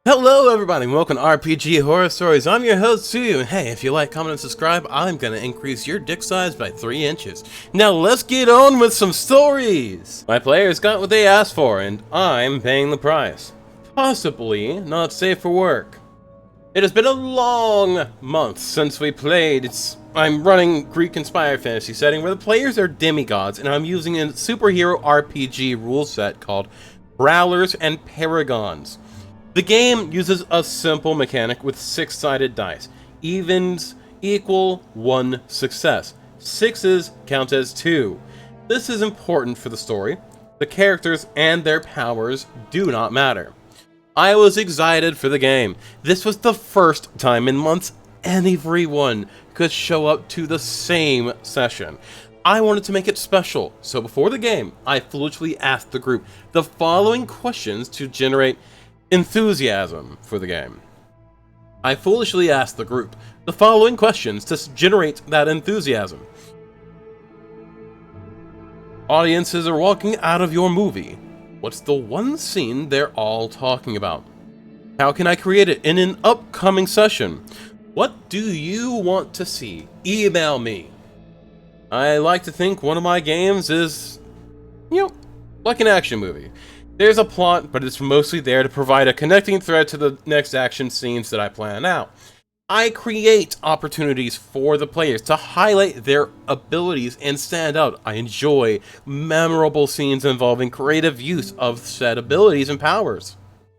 Hello everybody, and welcome to RPG Horror Stories. I'm your host, Sue, and hey, if you like, comment, and subscribe, I'm gonna increase your dick size by 3 inches. Now let's get on with some stories! My players got what they asked for, and I'm paying the price. Possibly not safe for work. It has been a long month since we played. I'm running Greek-inspired fantasy setting where the players are demigods, and I'm using a superhero RPG rule set called Prowlers and Paragons. The game uses a simple mechanic with 6-sided dice. Evens equal 1 success. 6s count as 2. This is important for the story. The characters and their powers do not matter. I was excited for the game. This was the first time in months everyone could show up to the same session. I wanted to make it special, so before the game, I foolishly asked the group the following questions to generate enthusiasm for the game. I foolishly asked the group the following questions to generate that enthusiasm. Audiences are walking out of your movie. What's the one scene they're all talking about? How can I create it in an upcoming session? What do you want to see? Email me. I like to think one of my games is, like an action movie. There's a plot, but it's mostly there to provide a connecting thread to the next action scenes that I plan out. I create opportunities for the players to highlight their abilities and stand out. I enjoy memorable scenes involving creative use of said abilities and powers.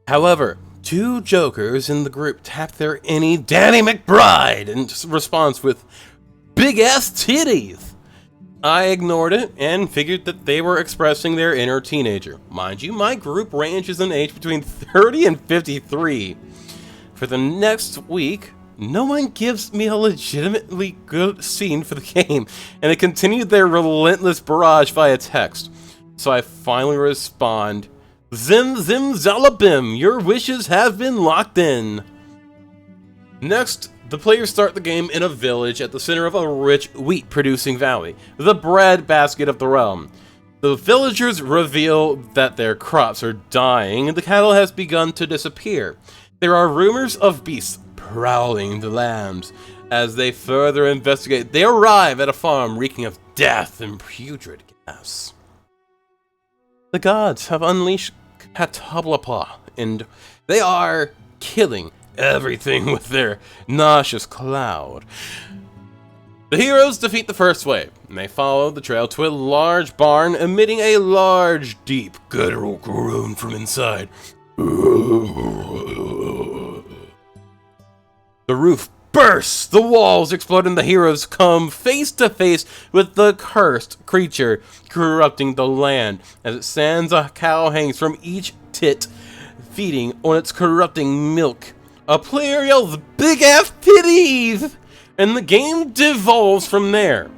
However, 2 jokers in the group tapped their innie Danny McBride in response with big-ass titties. I ignored it and figured that they were expressing their inner teenager. Mind you, my group ranges in age between 30 and 53. For the next week, no one gives me a legitimately good scene for the game, and they continued their relentless barrage via text. So I finally respond, Zim Zim Zalabim, your wishes have been locked in. Next, the players start the game in a village at the center of a rich wheat-producing valley, the bread basket of the realm. The villagers reveal that their crops are dying and the cattle has begun to disappear. There are rumors of beasts prowling the lands. As they further investigate, they arrive at a farm reeking of death and putrid gas. The gods have unleashed Katablapa, and they are killing everything with their nauseous cloud. The heroes defeat the first wave, and they follow the trail to a large barn emitting a large, deep, guttural groan from inside. The roof bursts, the walls explode, and the heroes come face to face with the cursed creature corrupting the land. As it stands, a cow hangs from each tit, feeding on its corrupting milk. A player yells, big ass titties! And the game devolves from there.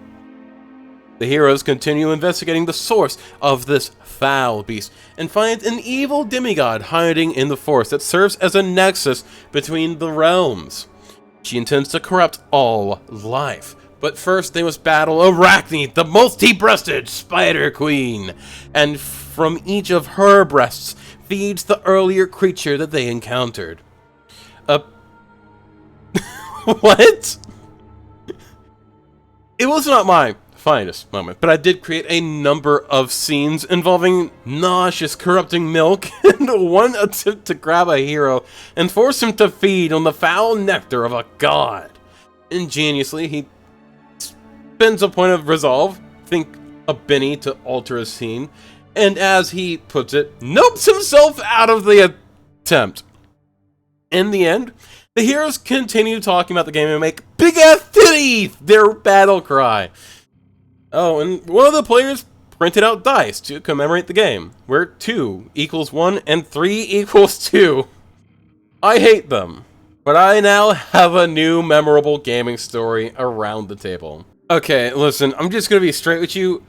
The heroes continue investigating the source of this foul beast and find an evil demigod hiding in the forest that serves as a nexus between the realms. She intends to corrupt all life. But first they must battle Arachne, the multi-breasted spider queen. And from each of her breasts feeds the earlier creature that they encountered. What? It was not my finest moment, but I did create a number of scenes involving nauseous, corrupting milk and one attempt to grab a hero and force him to feed on the foul nectar of a god. Ingeniously, he spends a point of resolve, think a Benny to alter a scene, and as he puts it, nopes himself out of the attempt. In the end, the heroes continue talking about the game and make big ass titties their battle cry. Oh, and one of the players printed out dice to commemorate the game, where 2 equals 1 and 3 equals 2. I hate them, but I now have a new memorable gaming story around the table. Okay, listen, I'm just gonna be straight with you.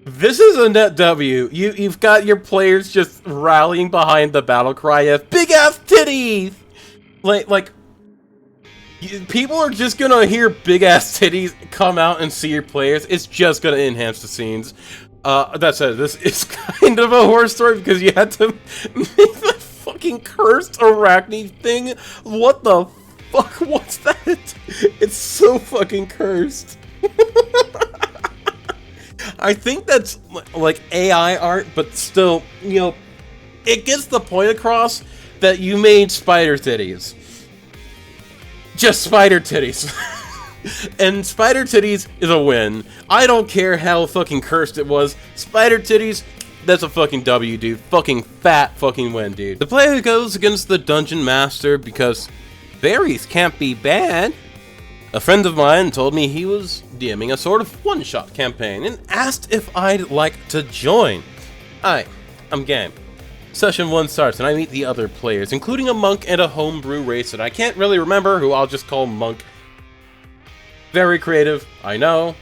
This is a net W. You've got your players just rallying behind the battle cry of big ass titties. People are just gonna hear big ass titties come out and see your players. It's just gonna enhance the scenes. That said, this is kind of a horror story because you had to make the fucking fucking cursed arachne thing. What the fuck? What's that? It's so fucking cursed. I think that's like AI art, but still, you know, it gets the point across that you made spider titties. Just spider titties. And spider titties is a win. I don't care how fucking cursed it was. Spider titties, that's a fucking W, dude. Fucking fat fucking win, dude. The player goes against the dungeon master because fairies can't be bad. A friend of mine told me he was DMing a sort of one-shot campaign and asked if I'd like to join. I'm game. Session 1 starts and I meet the other players, including a monk and a homebrew race that I can't really remember, who I'll just call Monk. Very creative, I know.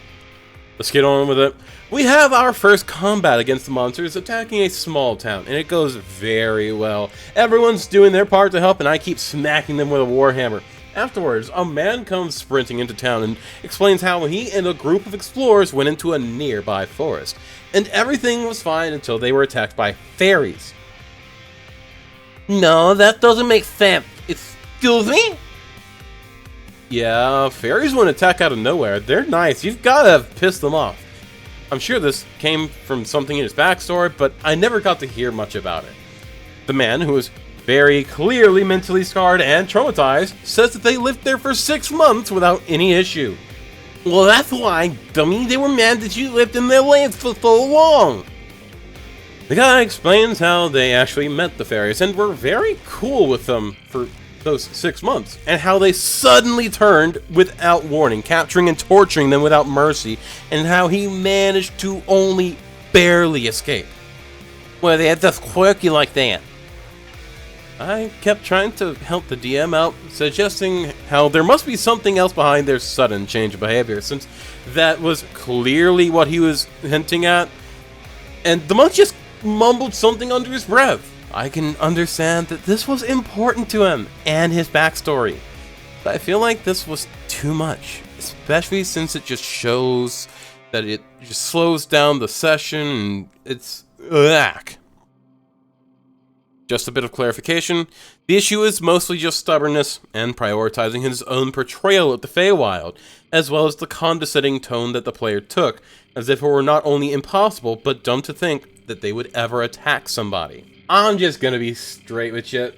Let's get on with it. We have our first combat against the monsters attacking a small town, and it goes very well. Everyone's doing their part to help, and I keep smacking them with a warhammer. Afterwards, a man comes sprinting into town and explains how he and a group of explorers went into a nearby forest, and everything was fine until they were attacked by fairies. No, that doesn't make sense. Excuse me? Yeah, fairies won't attack out of nowhere. They're nice. You've got to have pissed them off. I'm sure this came from something in his backstory, but I never got to hear much about it. The man, who is very clearly mentally scarred and traumatized, says that they lived there for 6 months without any issue. Well, that's why, dummy, they were mad that you lived in their lands for so long. The guy explains how they actually met the fairies and were very cool with them for those 6 months, and how they suddenly turned without warning, capturing and torturing them without mercy, and how he managed to only barely escape. Well, they're just quirky like that. I kept trying to help the DM out, suggesting how there must be something else behind their sudden change of behavior, since that was clearly what he was hinting at, and the monk just mumbled something under his breath. I can understand that this was important to him and his backstory, but I feel like this was too much, especially since it just shows that it just slows down the session and it's ugh. Just a bit of clarification, the issue is mostly just stubbornness and prioritizing his own portrayal of the Feywild, as well as the condescending tone that the player took, as if it were not only impossible, but dumb to think that they would ever attack somebody. I'm just gonna be straight with you.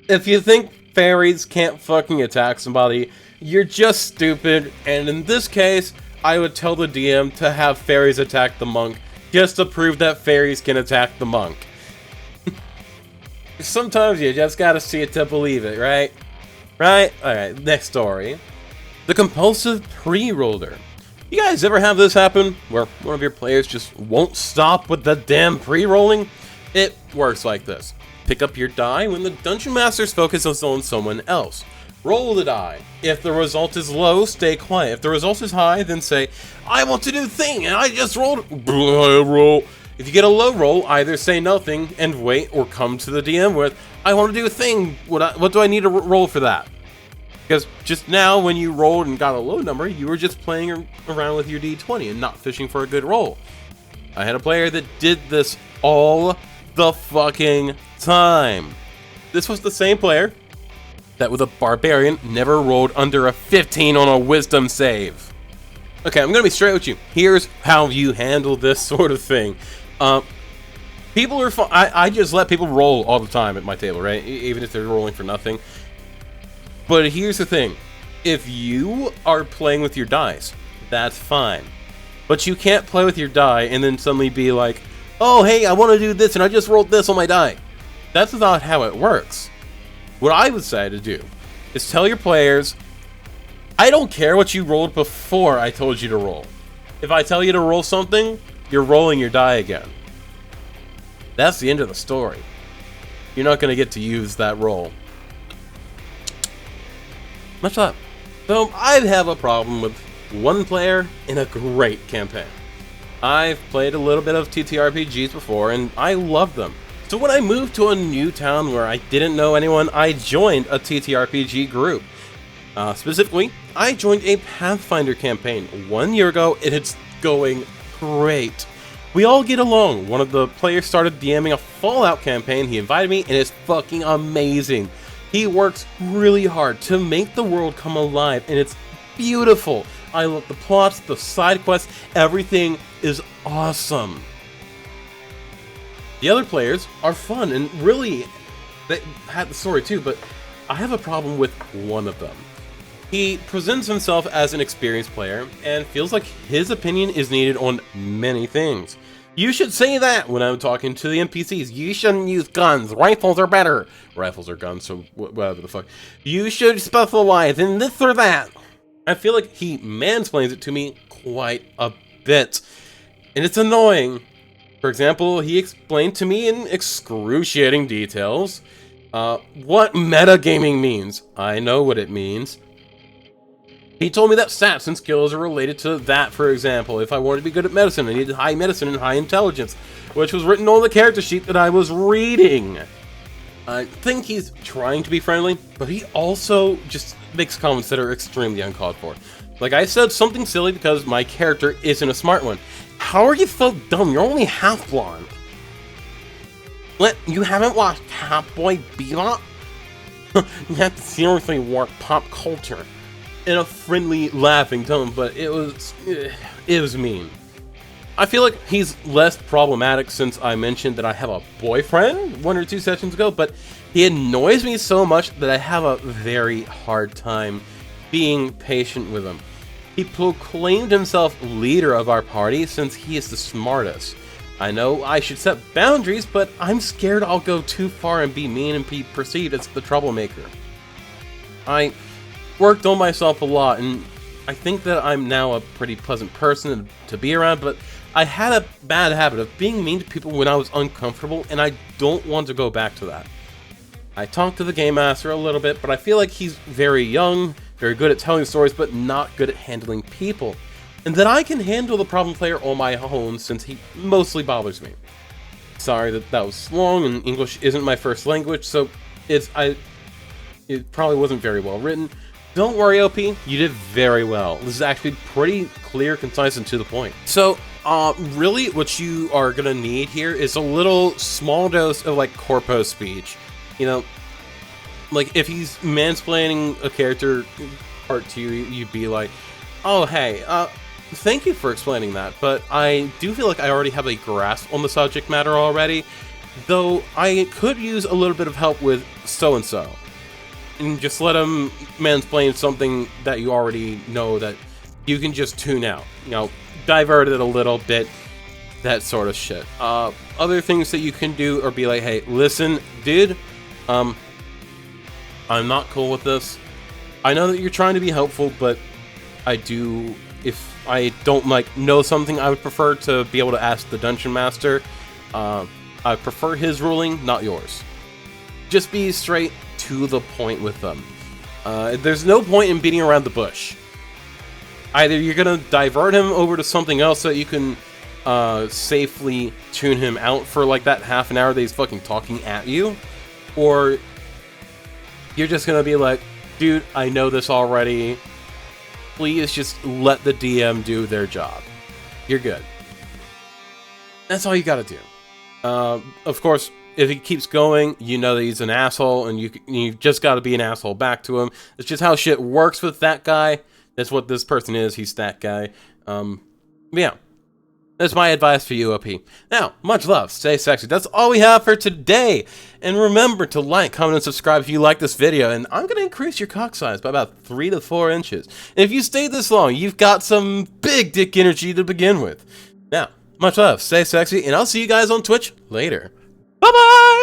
If you think fairies can't fucking attack somebody, you're just stupid, and in this case, I would tell the DM to have fairies attack the monk, just to prove that fairies can attack the monk. Sometimes you just gotta see it to believe it, right? Right? Alright, next story. The compulsive pre-roller. You guys ever have this happen, where one of your players just won't stop with the damn pre-rolling? It works like this. Pick up your die when the Dungeon Master's focus is on someone else. Roll the die. If the result is low, stay quiet. If the result is high, then say, I want to do the thing, and I just rolled. Roll. If you get a low roll, either say nothing and wait, or come to the DM with, I want to do a thing. What do I need to roll for that? Because just now, when you rolled and got a low number, you were just playing around with your D20 and not fishing for a good roll. I had a player that did this all the fucking time. This was the same player that with a barbarian never rolled under a 15 on a wisdom save. Okay, I'm gonna be straight with you. Here's how you handle this sort of thing. People are I just let people roll all the time at my table, right? Even if they're rolling for nothing. But here's the thing. If you are playing with your dice, that's fine. But you can't play with your die and then suddenly be like, oh, hey, I want to do this, and I just rolled this on my die. That's not how it works. What I would say to do is tell your players, I don't care what you rolled before I told you to roll. If I tell you to roll something, you're rolling your die again. That's the end of the story. You're not going to get to use that roll. Much up. So, I'd have a problem with one player in a great campaign. I've played a little bit of TTRPGs before, and I love them. So when I moved to a new town where I didn't know anyone, I joined a TTRPG group. Specifically, I joined a Pathfinder campaign 1 year ago, and it's going great. We all get along. One of the players started DMing a Fallout campaign. He invited me, and it's fucking amazing. He works really hard to make the world come alive, and it's beautiful. I love the plots, the side quests, everything is awesome. The other players are fun, and really, they had the story too, but I have a problem with one of them. He presents himself as an experienced player, and feels like his opinion is needed on many things. You should say that when I'm talking to the NPCs. You shouldn't use guns. Rifles are better. Rifles are guns, so whatever the fuck. You should specialize in this or that. I feel like he mansplains it to me quite a bit. And it's annoying. For example, he explained to me in excruciating details what metagaming means. I know what it means. He told me that stats and skills are related to that. For example, if I wanted to be good at medicine, I needed high medicine and high intelligence, which was written on the character sheet that I was reading. I think he's trying to be friendly, but he also just makes comments that are extremely uncalled for. Like I said something silly because my character isn't a smart one. How are you so dumb? You're only half blonde. What? You haven't watched Cowboy Bebop? You have to seriously work pop culture. In a friendly, laughing tone, but it was mean. I feel like he's less problematic since I mentioned that I have a boyfriend 1 or 2 sessions ago, but he annoys me so much that I have a very hard time being patient with him. He proclaimed himself leader of our party since he is the smartest. I know I should set boundaries, but I'm scared I'll go too far and be mean and be perceived as the troublemaker. I worked on myself a lot, and I think that I'm now a pretty pleasant person to be around, but I had a bad habit of being mean to people when I was uncomfortable, and I don't want to go back to that. I talked to the Game Master a little bit, but I feel like he's very young, very good at telling stories, but not good at handling people. And that I can handle the problem player on my own since he mostly bothers me. Sorry that was long, and English isn't my first language, so it probably wasn't very well written. Don't worry, OP, you did very well. This is actually pretty clear, concise, and to the point. So, really what you are gonna need here is a little small dose of, like, corpo speech. You know, like, if he's mansplaining a character part to you, you'd be like, oh, hey, thank you for explaining that, but I do feel like I already have a grasp on the subject matter already, though I could use a little bit of help with so-and-so. And just let him mansplain something that you already know that you can just tune out. You know, divert it a little bit, that sort of shit. Other things that you can do are be like, hey, listen, dude, I'm not cool with this. I know that you're trying to be helpful, but if I don't, like, know something, I would prefer to be able to ask the Dungeon Master. I prefer his ruling, not yours. Just be straight to the point with them. There's no point in beating around the bush. Either you're gonna divert him over to something else so that you can safely tune him out for like that half an hour that he's fucking talking at you, or you're just gonna be like, dude, I know this already. Please just let the DM do their job. You're good. That's all you gotta do. Of course, if he keeps going, you know that he's an asshole, and you just got to be an asshole back to him. It's just how shit works with that guy. That's what this person is. He's that guy. Yeah. That's my advice for you, OP. Now, much love. Stay sexy. That's all we have for today. And remember to like, comment, and subscribe if you like this video. And I'm going to increase your cock size by about 3 to 4 inches. And if you stayed this long, you've got some big dick energy to begin with. Now, much love. Stay sexy. And I'll see you guys on Twitch later. Bye-bye!